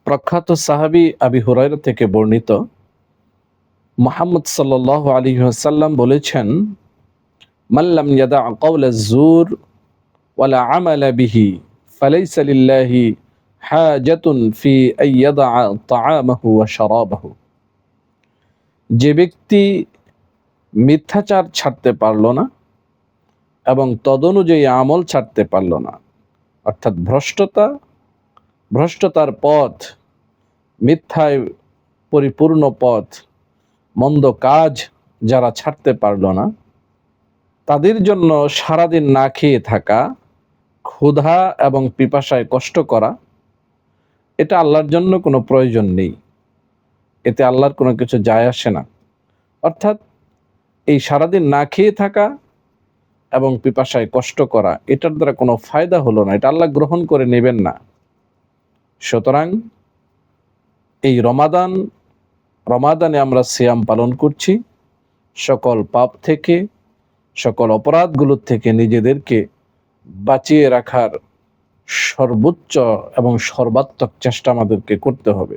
প্রখ্যাত সাহাবী আবি হুরায়রা থেকে বর্ণিত, মুহাম্মদ সাল্লাল্লাহু আলাইহি ওয়াসাল্লাম বলেছেন, মান লাম ইয়াদা কাওলা যুর ওয়ালা আমালা বিহি ফালাইসা লিল্লাহি হাজাতুন ফি আন ইয়াদা তাআমাহু ওয়া শারাবাহু। যে ব্যক্তি মিথ্যাচার ছাড়তে পারল না এবং তদনুযায়ী আমল ছাড়তে পারল না, অর্থাৎ ভ্রষ্টতার পথ, মিথ্যায় পরিপূর্ণ পথ, মন্দ কাজ যারা ছাড়তে পারল না, তাদের জন্য সারাদিন না খেয়ে থাকা, ক্ষুধা এবং পিপাসায় কষ্ট করা, এটা আল্লাহর জন্য কোনো প্রয়োজন নেই। এতে আল্লাহর কোনো কিছু যায় আসে না। অর্থাৎ এই সারাদিন না খেয়ে থাকা এবং পিপাসায় কষ্ট করা, এটার দ্বারা কোনো ফায়দা হলো না, এটা আল্লাহ গ্রহণ করে নেবেন না। সুতরাং এই রমাদানে আমরা সিয়াম পালন করছি, সকল পাপ থেকে, সকল অপরাধগুলোর থেকে নিজেদেরকে বাঁচিয়ে রাখার সর্বোচ্চ এবং সর্বাত্মক চেষ্টা আমাদেরকে করতে হবে।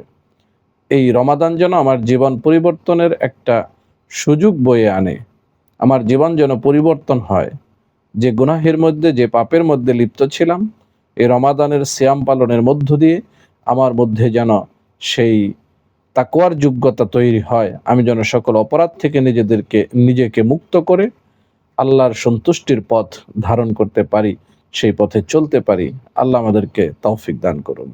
এই রমাদান যেন আমার জীবন পরিবর্তনের একটা সুযোগ বয়ে আনে, আমার জীবন যেন পরিবর্তন হয়। যে গুনাহের মধ্যে, যে পাপের মধ্যে লিপ্ত ছিলাম, এই রমাদানের সিয়াম পালনের মধ্য দিয়ে আমার মধ্যে যেন সেই তাকওয়ার যোগ্যতা তৈরি হয়। আমি যেন সকল অপরাধ থেকে নিজেকে মুক্ত করে আল্লাহর সন্তুষ্টির পথ ধারণ করতে পারি, সেই পথে চলতে পারি। আল্লাহ আমাদেরকে তৌফিক দান করুন।